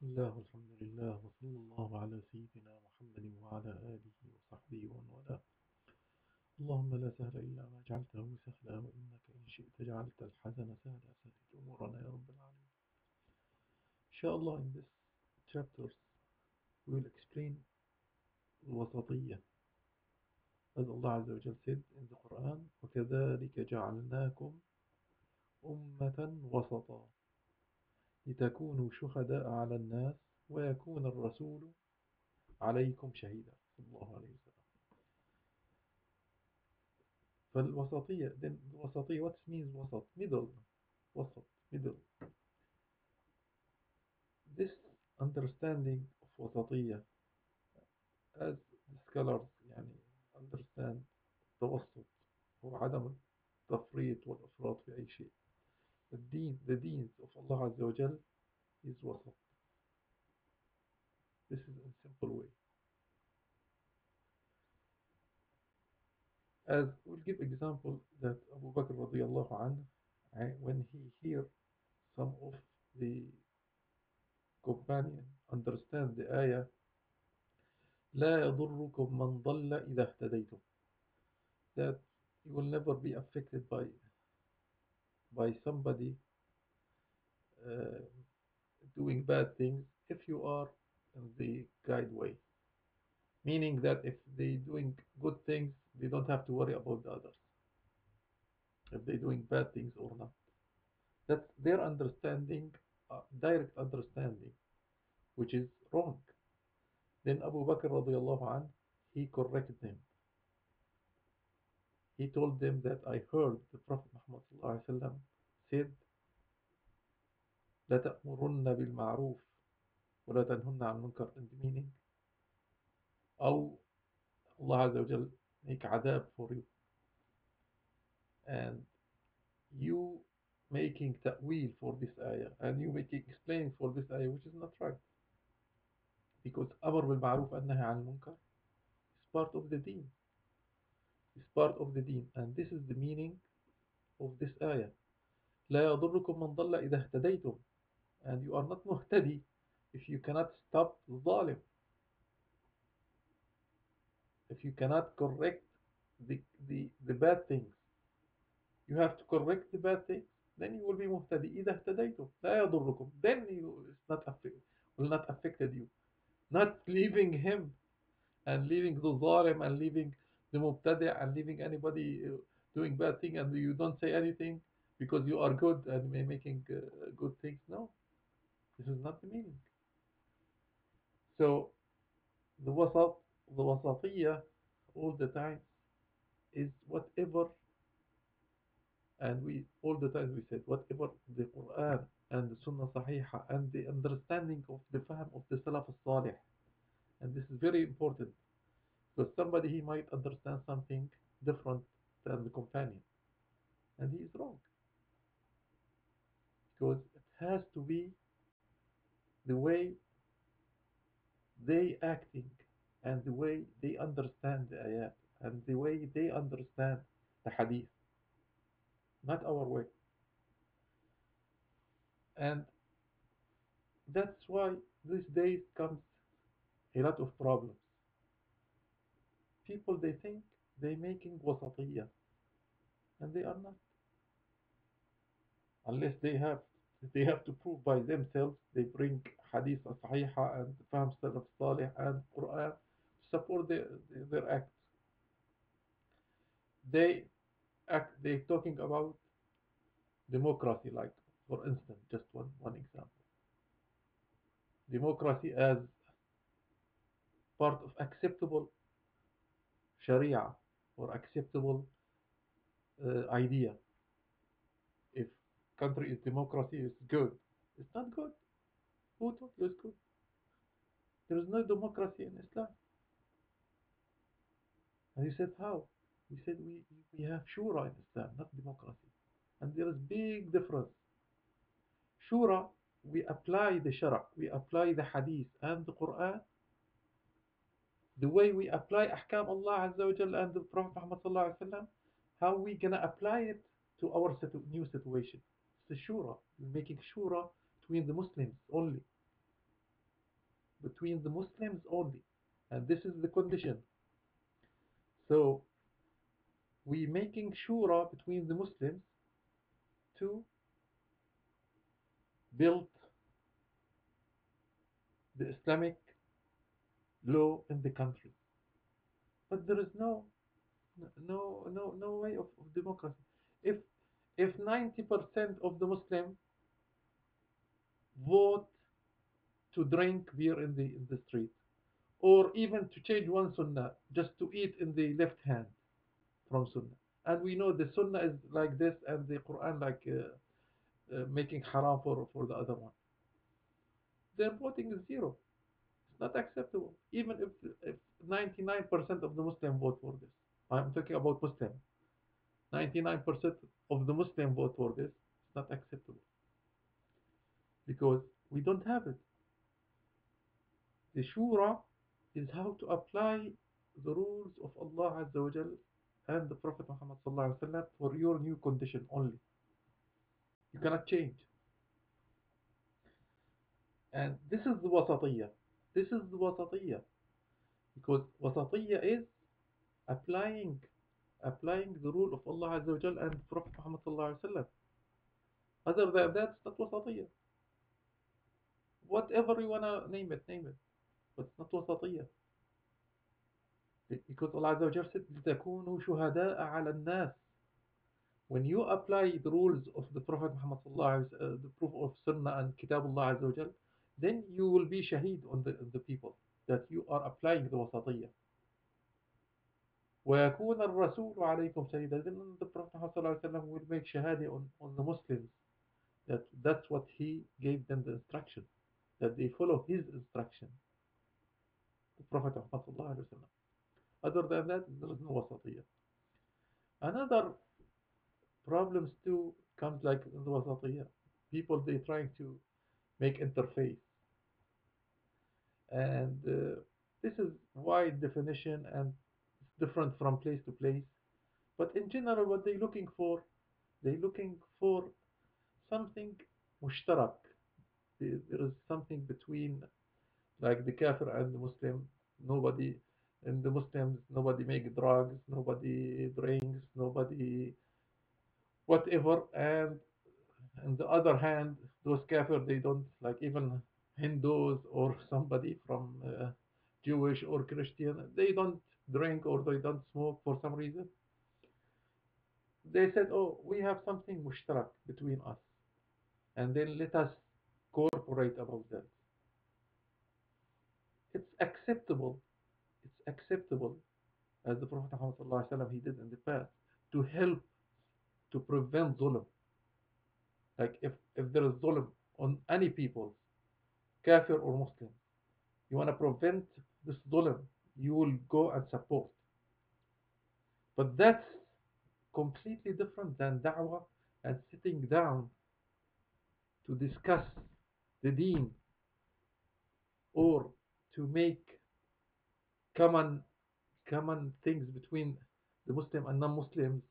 بسم الله والحمد لله وصلى الله على سيدنا محمد وعلى آله وصحبه ومن والاه. اللهم لا سهل إلا ما جعلته سهلا وإنك إن شئت جعلت الحزن سهلا. سهل أمورنا يا رب العالمين. Inshallah, in this chapters we will explain الوسطية, as Allah Azza wa Jal said in the Quran, وكذلك جعلناكم أمة وسطا لتكونوا شهداء على الناس ويكون الرسول عليكم شهيدا. صلى الله عليه وسلم. فالوسطية, then الوسطية, what means وسط? Middle. وسط, middle. This understanding of وسطية, as the scholars يعني understand توسط هو عدم التفريط والإفراط في أي شيء. The deeds of Allah Azza wa Jal is وسط. This is in simple way. As we'll give example that Abu Bakr radiallahu anhu, when he hear some of the companion understand the ayah لا يضركم من ضل إذا اهتديتم, that you will never be affected by somebody uh, doing bad things if you are in the guide way, meaning that if they doing good things they don't have to worry about the others if they doing bad things or not. That's their understanding, direct understanding, which is wrong. Then Abu Bakr radiallahu anh, he corrected them. He told them that I heard the Prophet Muhammad sallallahu alaihi wasallam said لَتَأْمُرُنَّ بِالْمَعْرُوفِ وَلَا تَنْهُنَّ عَنْ الْمُنكَرِ, in the meaning أو Allah Azza wa Jal make adab for you, and you making ta'wil for this ayah and you making explaining for this ayah, which is not right, because Amr bil Ma'ruf and Nahy al Munkar is part of the deen, is part of the deen, and this is the meaning of this ayah. لا يضركم من ضل إذا اهتديتم, and you are not muhtadi if you cannot stop the zalim, if you cannot correct the bad things. You have to correct the bad things, then you will be muhtadi. إذا اهتديتم لا يضركم, then you it's not affect, will not affected you. Not leaving him and leaving the zalim and leaving the mubtadi and leaving anybody doing bad thing, and you don't say anything because you are good and making good things. No, this is not the meaning. So the wasat, the wasatiyah, all the time is whatever, and we all the time we said whatever the Quran and the Sunnah Sahiha and the understanding of the fahm of the Salaf al-Salih, and this is very important, because somebody he might understand something different than the companion, and he is wrong, because it has to be the way they acting and the way they understand the ayat and the way they understand the hadith, not our way. And that's why these days comes a lot of problems. People, they think they making wasatiyah, and they are not, unless they have to prove by themselves. They bring hadith sahiha and fahm salaf salih and Quran to support their acts. They talking about democracy, like for instance, just one example, democracy as part of acceptable sharia or acceptable idea. If country is democracy is good, it's not good. Who told you it's good? There is no democracy in Islam. And he said, how? He said, we have shura in Islam, not democracy. And there is big difference. Shura, we apply the shara, we apply the hadith and the Quran the way we apply ahkam Allah Azza wa Jalla and the Prophet Muhammad sallallahu alaihi wasallam. How we gonna apply it to our new situation? It's the shura. We're making shura between the Muslims only. between the Muslims only, and this is the condition. So we making shura between the Muslims to build the Islamic law in the country. But there is no way of democracy. If 90% of the Muslims vote to drink beer in the street, or even to change one sunnah, just to eat in the left hand from sunnah, and we know the sunnah is like this, and the Quran like making haram for the other one, their voting is zero. It's not acceptable. Even if 99% of the Muslim vote for this, I'm talking about Muslim. 99% of the Muslim vote for this. It's not acceptable because we don't have it. The shura is how to apply the rules of Allah Azza wa Jal and the Prophet Muhammad sallallahu alaihi wasallam for your new condition only. You cannot change. And this is the wasatiyya. This is the wasatiyya. Because wasatiyya is applying the rule of Allah Azza wa Jal and Prophet Muhammad sallallahu alaihi wasallam. Other than that, it's not wasatiyya. Whatever you wanna name it, but it's not wasatiyya. Because Allah Azza wa Jal said, لِتَكُونُوا شُهَدَاءَ عَلَى النَّاسِ. When you apply the rules of the Prophet Muhammad sallallahu alaihi wasallam, the proof of Sunnah and Kitabullah Azza wa Jal, then you will be shaheed on the people that you are applying the wasatiyya. وَيَكُونَ الرَّسُولُ عَلَيْكُمْ شَهِيدًا. Then the Prophet Muhammad will make shahadi on the Muslims, that's what he gave them the instruction, that they follow his instruction, the Prophet Muhammad. Other than that, there is no wasatiyya. Another problems too comes like in the wasatiyya. People, they trying to make interface, and this is wide definition and it's different from place to place. But in general, what they looking for, they looking for something mushtarak. There is something between, like the kafir and the Muslim. Nobody, in the Muslims, nobody make drugs, nobody drinks, nobody whatever. And on the other hand, those kafir, they don't, like even Hindus or somebody from Jewish or Christian, they don't drink or they don't smoke for some reason. They said, oh, we have something mushtarak between us, and then let us cooperate about that. It's acceptable. It's acceptable, as the Prophet Muhammad ﷺ, he did in the past, to help to prevent zulm. Like if there is zulm on any people, kafir or Muslim, you want to prevent this zulm, you will go and support. But that's completely different than da'wah and sitting down to discuss the deen, or to make common things between the Muslim and non-Muslims,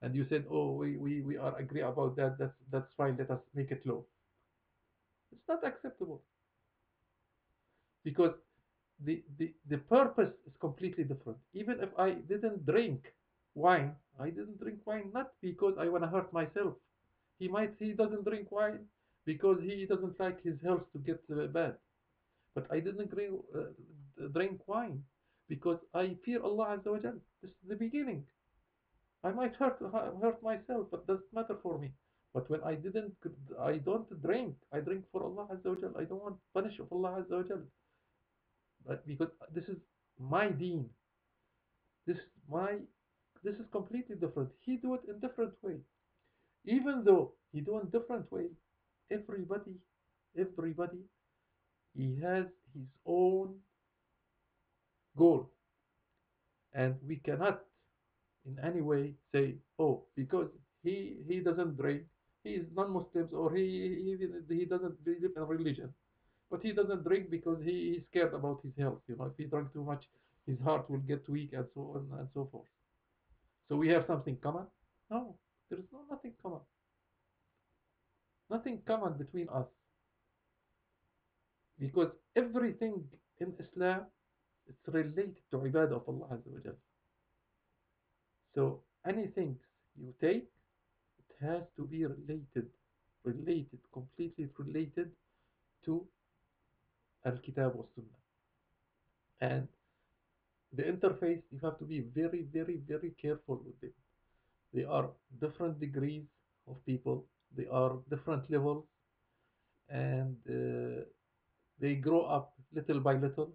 and you said, oh, we are agree about that, that's fine, let us make it law. It's not acceptable, because the purpose is completely different. Even if I didn't drink wine, I didn't drink wine not because I want to hurt myself. He doesn't drink wine because he doesn't like his health to get bad. But I didn't drink wine because I fear Allah Azza wa Jal. This is the beginning. I might hurt myself, but doesn't matter for me. But when I don't drink. I drink for Allah Azza wa Jal. I don't want punish of Allah Azza wa Jal. But because this is my deen. This is completely different. He do it in different way. Even though he do it in different way, everybody, he has his own goal, and we cannot in any way say, oh, because he doesn't drink, he is non-Muslims, or he doesn't believe in religion, but he doesn't drink because he is scared about his health. If he drinks too much, his heart will get weak, and so on and so forth. So we have something common? No, there is nothing common. Nothing common between us. because everything in Islam is related to ibadah of Allah Azza wa Jal. So anything you take, it has to be completely related to Al-Kitab wa Sunnah. And the interface, you have to be very, very, very careful with them. They are different degrees of people, they are different levels, and they grow up little by little.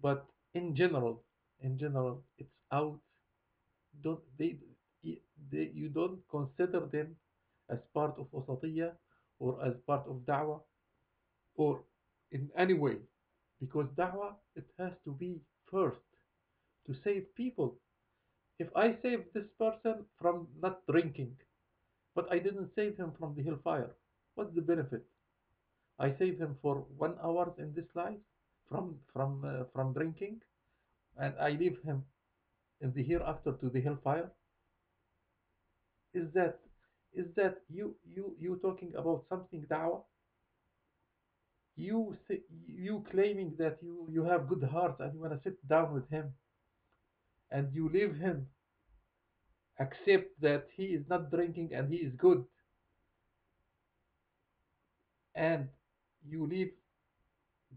But in general, it's out. Don't you don't consider them as part of wasatiyah or as part of da'wah or in any way, because da'wah, it has to be first to save people. If I save this person from not drinking, but I didn't save him from the hellfire, what's the benefit? I save him for 1 hour in this life from drinking, and I leave him in the hereafter to the hellfire. Is that you talking about something da'wah? You claiming that you have good heart and you want to sit down with him and you leave him accept that he is not drinking and he is good, and you leave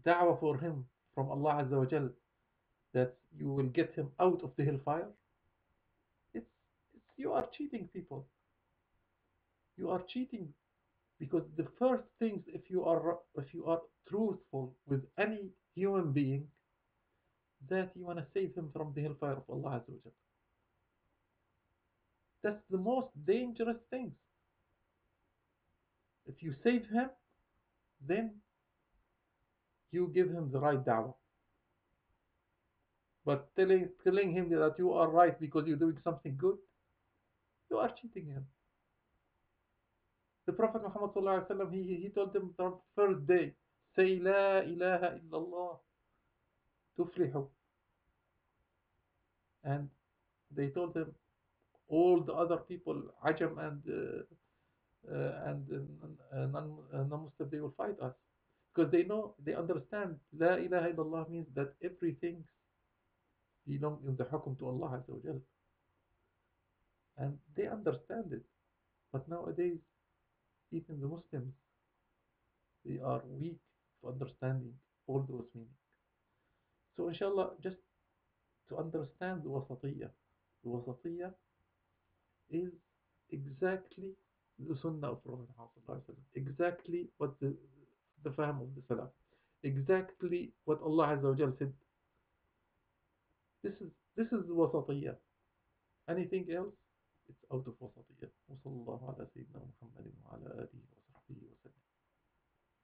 da'wah for him from Allah Azza wa Jal that you will get him out of the hellfire. It's you are cheating people. You are cheating because the first things, if you are truthful with any human being, that you want to save him from the hellfire of Allah Azza wa Jal. That's the most dangerous thing. If you save him, then you give him the right da'wah. But telling him that you are right because you're doing something good, you are cheating him. The Prophet Muhammad sallallahu alaihi wasallam, he told them from first day, say La ilaha illallah tuflihu. And they told him, all the other people, Ajam and non-Muslim, they will fight us. Because they understand La ilaha illallah means that everything belongs in the hukum to Allah Azza wa Jal. And they understand it. But nowadays, even the Muslims, they are weak for understanding all those meanings. So inshallah, just to understand the wasatiyah is exactly the sunnah of Prophet Muhammad, exactly what the fahm of the Salaf, exactly what Allah Azza wa Jal said. This is the wasatiyah. Anything else, it's out of wasatiyah. وصلى الله على سيدنا محمد